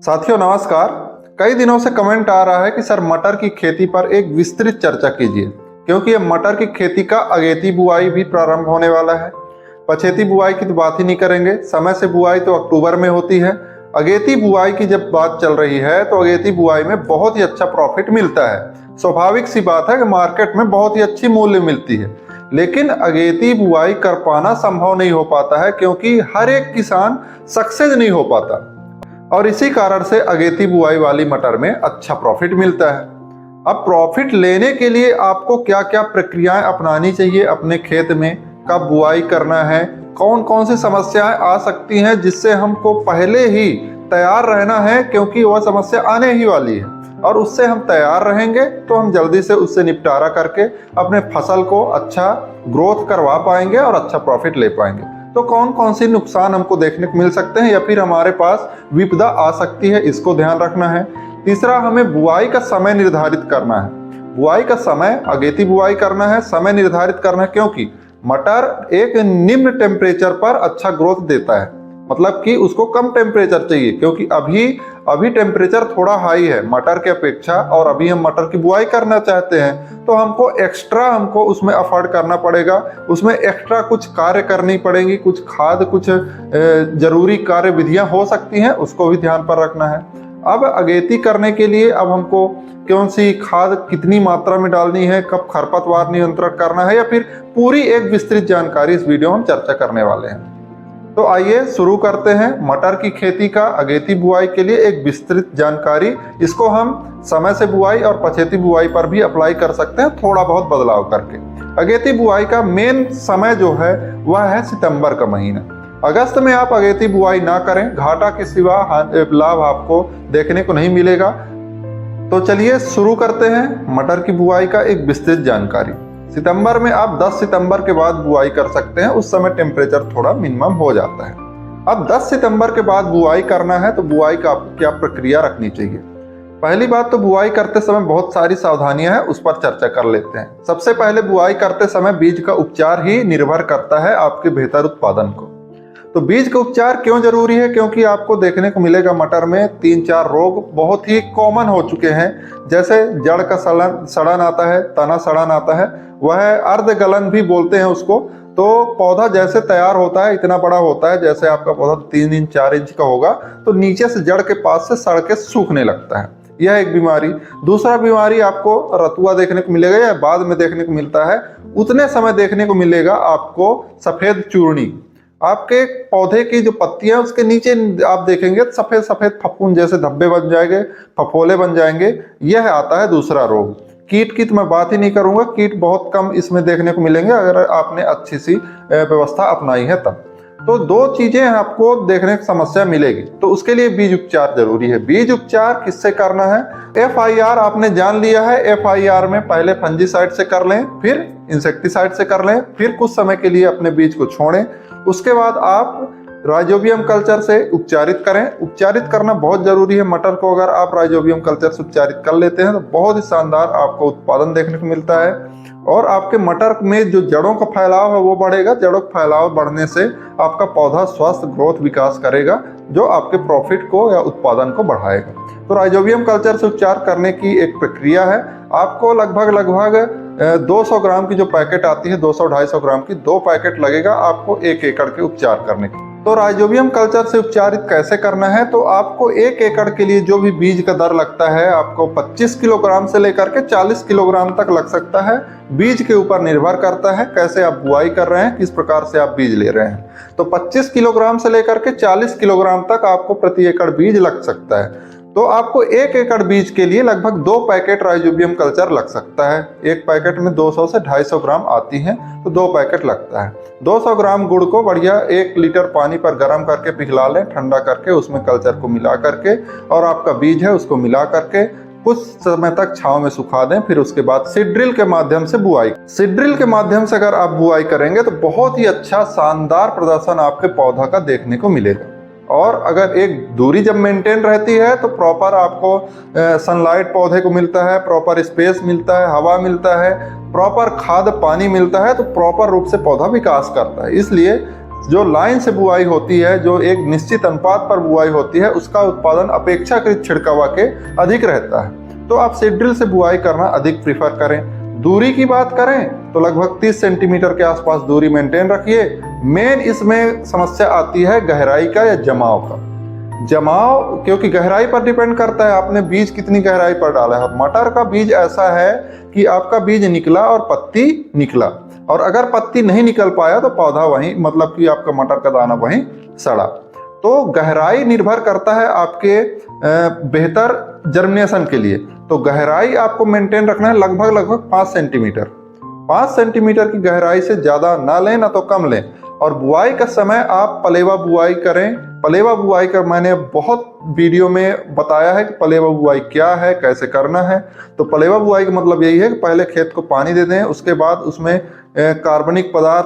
साथियों नमस्कार। कई दिनों से कमेंट आ रहा है कि सर मटर की खेती पर एक विस्तृत चर्चा कीजिए, क्योंकि अब मटर की खेती का अगेती बुआई भी प्रारंभ होने वाला है। पछेती बुआई की तो बात ही नहीं करेंगे, समय से बुआई तो अक्टूबर में होती है। अगेती बुआई की जब बात चल रही है तो अगेती बुआई में बहुत ही अच्छा प्रॉफिट मिलता है। स्वाभाविक सी बात है कि मार्केट में बहुत ही अच्छी मूल्य मिलती है, लेकिन अगेती बुआई कर पाना संभव नहीं हो पाता है, क्योंकि हर एक किसान सक्सेस नहीं हो पाता और इसी कारण से अगेती बुआई वाली मटर में अच्छा प्रॉफिट मिलता है। अब प्रॉफिट लेने के लिए आपको क्या क्या प्रक्रियाएं अपनानी चाहिए अपने खेत में, कब बुआई करना है, कौन कौन सी समस्याएं आ सकती हैं जिससे हमको पहले ही तैयार रहना है, क्योंकि वह समस्या आने ही वाली है और उससे हम तैयार रहेंगे तो हम जल्दी से उससे निपटारा करके अपने फसल को अच्छा ग्रोथ करवा पाएंगे और अच्छा प्रॉफिट ले पाएंगे। तो कौन कौन सी नुकसान हमको देखने को मिल सकते हैं या फिर हमारे पास विपदा आ सकती है, इसको ध्यान रखना है। तीसरा, हमें बुआई का समय निर्धारित करना है। बुआई का समय, अगेती बुआई करना है, समय निर्धारित करना है, क्योंकि मटर एक निम्न टेम्परेचर पर अच्छा ग्रोथ देता है। मतलब कि उसको कम टेम्परेचर चाहिए, क्योंकि अभी टेम्परेचर थोड़ा हाई है मटर के अपेक्षा और अभी हम मटर की बुआई करना चाहते हैं तो हमको उसमें अफोर्ड करना पड़ेगा, उसमें एक्स्ट्रा कुछ कार्य करनी पड़ेगी, कुछ खाद, कुछ जरूरी कार्य विधियां हो सकती हैं, उसको भी ध्यान पर रखना है। अब अगेती करने के लिए अब हमको कौन सी खाद कितनी मात्रा में डालनी है, कब खरपतवार नियंत्रण करना है, या फिर पूरी एक विस्तृत जानकारी इस वीडियो में हम चर्चा करने वाले हैं। तो आइए शुरू करते हैं मटर की खेती का अगेती बुआई के लिए एक विस्तृत जानकारी। इसको हम समय से बुआई और पछेती बुआई पर भी अप्लाई कर सकते हैं, थोड़ा बहुत बदलाव करके। अगेती बुआई का मेन समय जो है वह है सितंबर का महीना। अगस्त में आप अगेती बुआई ना करें, घाटा के सिवा लाभ आपको देखने को नहीं मिलेगा। तो चलिए शुरू करते हैं मटर की बुआई का एक विस्तृत जानकारी। सितंबर में आप 10 सितंबर के बाद बुआई कर सकते हैं, उस समय टेम्परेचर थोड़ा मिनिमम हो जाता है। अब 10 सितंबर के बाद बुआई करना है तो बुआई का आपको क्या प्रक्रिया रखनी चाहिए। पहली बात तो बुआई करते समय बहुत सारी सावधानियां हैं, उस पर चर्चा कर लेते हैं। सबसे पहले बुआई करते समय बीज का उपचार ही निर्भर करता है आपके बेहतर उत्पादन को। तो बीज का उपचार क्यों जरूरी है, क्योंकि आपको देखने को मिलेगा मटर में 3-4 रोग बहुत ही कॉमन हो चुके हैं। जैसे जड़ का सड़न आता है, तना सड़न आता है, वह अर्ध गलन भी बोलते हैं उसको। तो पौधा जैसे तैयार होता है, इतना बड़ा होता है, जैसे आपका पौधा 3 इंच 4 इंच का होगा, तो नीचे से जड़ के पास से सड़ के सूखने लगता है। यह एक बीमारी। दूसरा बीमारी आपको रतुआ देखने को मिलेगा या बाद में देखने को मिलता है, उतने समय देखने को मिलेगा आपको सफेद चूर्णी। आपके पौधे की जो पत्तियां उसके नीचे आप देखेंगे सफेद सफेद फफूंद जैसे धब्बे बन जाएंगे, फफोले बन जाएंगे। यह आता है दूसरा रोग। कीट की तो मैं बात ही नहीं करूंगा, कीट बहुत कम इसमें देखने को मिलेंगे अगर आपने अच्छी सी व्यवस्था अपनाई है तब। तो 2 चीजें आपको देखने की समस्या मिलेगी, तो उसके लिए बीज उपचार जरूरी है। बीज उपचार किससे करना है? FIR आपने जान लिया है। FIR में पहले फंजीसाइड से कर लें, फिर इंसेक्टिसाइड से कर लें, फिर कुछ समय के लिए अपने बीज को छोड़ें। उसके बाद आप राइजोबियम कल्चर से उपचारित करें। उपचारित करना बहुत जरूरी है मटर को। अगर आप राइजोबियम कल्चर से उपचारित कर लेते हैं तो बहुत ही शानदार आपको उत्पादन देखने को मिलता है और आपके मटर में जो जड़ों का फैलाव है वो बढ़ेगा। जड़ों का फैलाव बढ़ने से आपका पौधा स्वस्थ ग्रोथ विकास करेगा, जो आपके प्रॉफिट को या उत्पादन को बढ़ाएगा। तो राइजोबियम कल्चर से उपचार करने की एक प्रक्रिया है। आपको लगभग 200 ग्राम की जो पैकेट आती है, 200-250 ग्राम की, 2 पैकेट लगेगा आपको 1 एकड़ के उपचार करने के। तो राइजोबियम कल्चर से उपचारित कैसे करना है, तो आपको 1 एकड़ के लिए जो भी बीज का दर लगता है आपको 25 किलोग्राम से लेकर के 40 किलोग्राम तक लग सकता है। बीज के ऊपर निर्भर करता है कैसे आप बुआई कर रहे हैं, किस प्रकार से आप बीज ले रहे हैं। तो 25 किलोग्राम से लेकर के 40 किलोग्राम तक आपको प्रति एकड़ बीज लग सकता है। तो आपको 1 एकड़ बीज के लिए लगभग 2 पैकेट राइजोबियम कल्चर लग सकता है। एक पैकेट में 200 से 250 ग्राम आती है, तो 2 पैकेट लगता है। 200 ग्राम गुड़ को बढ़िया 1 लीटर पानी पर गर्म करके पिघला लें, ठंडा करके उसमें कल्चर को मिला करके और आपका बीज है उसको मिला करके कुछ समय तक छांव में सुखा दें। फिर उसके बाद सीड ड्रिल के माध्यम से बुआई। सीड ड्रिल के माध्यम से अगर आप बुआई करेंगे तो बहुत ही अच्छा शानदार प्रदर्शन आपके पौधा का देखने को मिलेगा। और अगर एक दूरी जब मेंटेन रहती है तो प्रॉपर आपको सनलाइट पौधे को मिलता है, प्रॉपर स्पेस मिलता है, हवा मिलता है, प्रॉपर खाद पानी मिलता है, तो प्रॉपर रूप से पौधा विकास करता है। इसलिए जो लाइन से बुआई होती है, जो एक निश्चित अनुपात पर बुआई होती है, उसका उत्पादन अपेक्षाकृत छिड़कावा के अधिक रहता है। तो आप सीड ड्रिल से बुआई करना अधिक प्रीफर करें। दूरी की बात करें तो लगभग 30 सेंटीमीटर के आसपास दूरी मेंटेन रखिए। मेन इसमें समस्या आती है गहराई का या जमाव का। जमाव क्योंकि गहराई पर डिपेंड करता है आपने बीज कितनी गहराई पर डाला है। और मटर का बीज ऐसा है कि आपका बीज निकला और पत्ती निकला, और अगर पत्ती नहीं निकल पाया तो पौधा वहीं, मतलब कि आपका मटर का दाना वहीं सड़ा। तो गहराई निर्भर करता है आपके बेहतर जर्मिनेशन के लिए। तो गहराई आपको मेंटेन रखना है लगभग 5 सेंटीमीटर। 5 सेंटीमीटर की गहराई से ज़्यादा ना लें ना तो कम लें। और बुआई का समय आप पलेवा बुआई करें। पलेवा बुआई का मैंने बहुत वीडियो में बताया है कि पलेवा बुआई क्या है, कैसे करना है। तो पलेवा बुआई का मतलब यही है कि पहले खेत को पानी दे दें, उसके बाद उसमें कार्बनिक पदार्थ,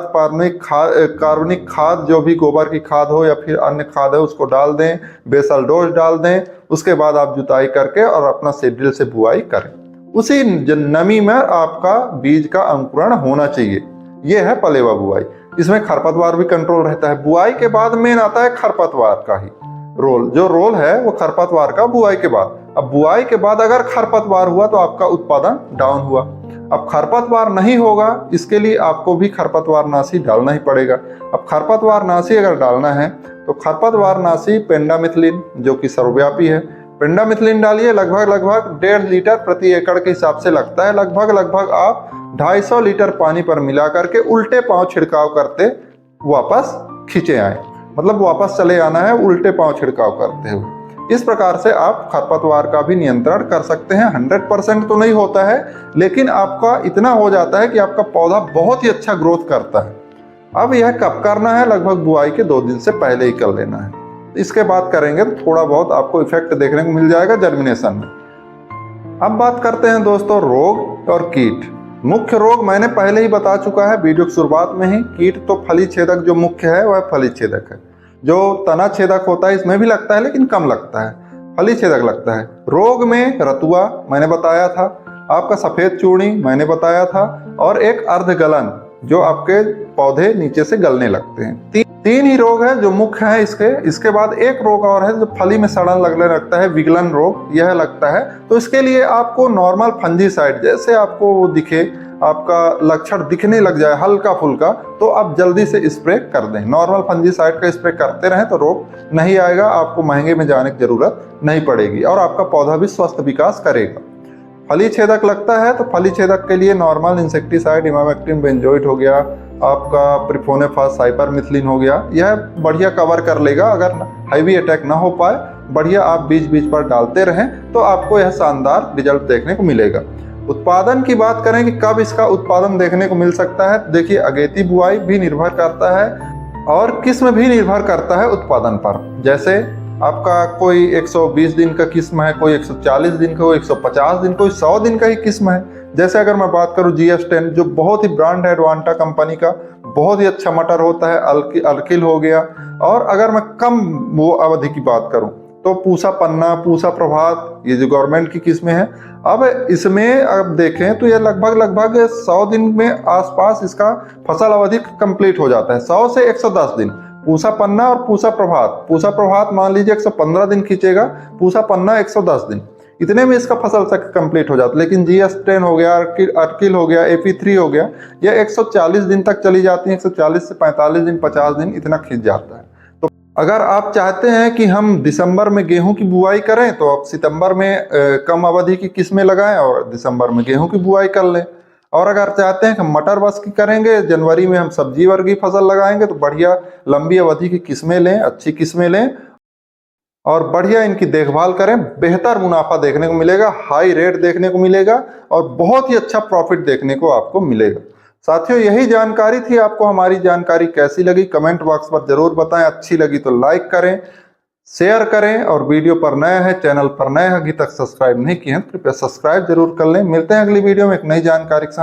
कार्बनिक खाद, जो भी गोबर की खाद हो या फिर अन्य खाद है, उसको डाल दें, बेसल डोज डाल दें। उसके बाद आप जुताई करके और अपना सीड ड्रिल से बुआई करें। उसी नमी में आपका बीज का अंकुरण होना चाहिए। ये है पलेवा बुआई। इसमें खरपतवार भी कंट्रोल रहता है। बुआई के बाद मेन आता है खरपतवार का ही रोल। जो रोल है वो खरपतवार का बुआई के बाद। अब बुआई के बाद अगर खरपतवार हुआ तो आपका उत्पादन डाउन हुआ। अब खरपतवार नहीं होगा, इसके लिए आपको भी खरपतवार नाशी डालना ही पड़ेगा। अब खरपतवार नाशी अगर डालना है तो खरपतवार नाशी पेंडामिथलिन, जो कि सर्वव्यापी है, पेंडामिथलिन डालिए। लगभग 1.5 लीटर प्रति एकड़ के हिसाब से लगता है। लगभग आप 250 लीटर पानी पर मिला करके उल्टे पांव छिड़काव करते वापस खींचे आए, मतलब वापस चले आना है उल्टे पांव छिड़काव करते हुए। इस प्रकार से आप खरपतवार का भी नियंत्रण कर सकते हैं। 100% तो नहीं होता है, लेकिन आपका इतना हो जाता है कि आपका पौधा बहुत ही अच्छा ग्रोथ करता है। अब यह कब करना है? लगभग बुआई के 2 दिन से पहले ही कर लेना है। इसके बाद करेंगे तो थोड़ा बहुत आपको इफेक्ट देखने को मिल जाएगा जर्मिनेशन में। अब बात करते हैं दोस्तों रोग और कीट। मुख्य रोग मैंने पहले ही बता चुका है वीडियो की शुरुआत में ही। कीट तो फली छेदक जो मुख्य है वह फली छेदक है। जो तना छेदक होता है इसमें भी लगता है, लेकिन कम लगता है, फली छेदक लगता है। रोग में रतुआ मैंने बताया था, आपका सफेद चूर्णी मैंने बताया था, और एक अर्धगलन जो आपके पौधे नीचे से गलने लगते हैं। तीन ही रोग है जो मुख्य है इसके बाद एक रोग और है जो फली में सड़न लगने लगता है, विगलन रोग यह लगता है। तो इसके लिए आपको नॉर्मल फंजीसाइड, जैसे आपको वो दिखे, आपका लक्षण दिखने लग जाए हल्का फुल्का, तो आप जल्दी से स्प्रे कर दें। नॉर्मल फंजीसाइड का स्प्रे करते रहें तो रोग नहीं आएगा, आपको महंगे में जाने की जरूरत नहीं पड़ेगी और आपका पौधा भी स्वस्थ विकास करेगा। फली छेदक लगता है तो फली छेदक के लिए नॉर्मल इंसेक्टिसाइड इमामेक्टिन बेंजोइट हो गया, आपका प्रिफोनेफास साइपरमेथ्रिन हो गया, यह बढ़िया कवर कर लेगा। अगर हैवी अटैक ना हो पाए, बढ़िया आप बीच पर डालते रहें तो आपको यह शानदार रिजल्ट देखने को मिलेगा। उत्पादन की बात करें कि कब इसका उत्पादन देखने को मिल सकता है, देखिए अगेती बुआई भी निर्भर करता है और किस्म भी निर्भर करता है उत्पादन पर। जैसे आपका कोई 120 दिन का किस्म है, कोई 140 दिन का, कोई 150 दिन, कोई 100 दिन का ही किस्म है। जैसे अगर मैं बात करूं GS10 जो बहुत ही ब्रांड है एडवांटा कंपनी का, बहुत ही अच्छा मटर होता है, अर्किल हो गया। और अगर मैं कम वो अवधि की बात करूं तो पूसा पन्ना, पूसा प्रभात, ये जो गवर्नमेंट की किस्में हैं। अब इसमें अब देखें तो ये लगभग 100 दिन में आसपास इसका फसल अवधि कंप्लीट हो जाता है, 100 से 110 दिन। पूसा पन्ना और पूसा प्रभात मान लीजिए 115 दिन खींचेगा, पूसा पन्ना 110 दिन, इतने में इसका फसल कंप्लीट हो जाता है। लेकिन GS10 हो गया, अर्किल हो गया, AP3 हो गया, यह 140 दिन तक चली जाती है, 140 से 45 दिन, 50 दिन इतना खींच जाता है। तो अगर आप चाहते हैं कि हम दिसंबर में गेहूं की बुआई करें तो आप सितंबर में कम अवधि की किस्में लगाएं और दिसंबर में गेहूं की बुआई कर लें। और अगर चाहते हैं कि मटर बस की करेंगे, जनवरी में हम सब्जी वर्गीय फसल लगाएंगे, तो बढ़िया लंबी अवधि की किस्में लें, अच्छी किस्में लें और बढ़िया इनकी देखभाल करें। बेहतर मुनाफा देखने को मिलेगा, हाई रेट देखने को मिलेगा और बहुत ही अच्छा प्रॉफिट देखने को आपको मिलेगा। साथियों, यही जानकारी थी। आपको हमारी जानकारी कैसी लगी कमेंट बॉक्स पर जरूर बताएं। अच्छी लगी तो लाइक करें, शेयर करें और वीडियो पर नए हैं, चैनल पर नए हैं, अभी तक सब्सक्राइब नहीं किए हैं, कृपया सब्सक्राइब जरूर कर लें। मिलते हैं अगली वीडियो में एक नई जानकारी के साथ।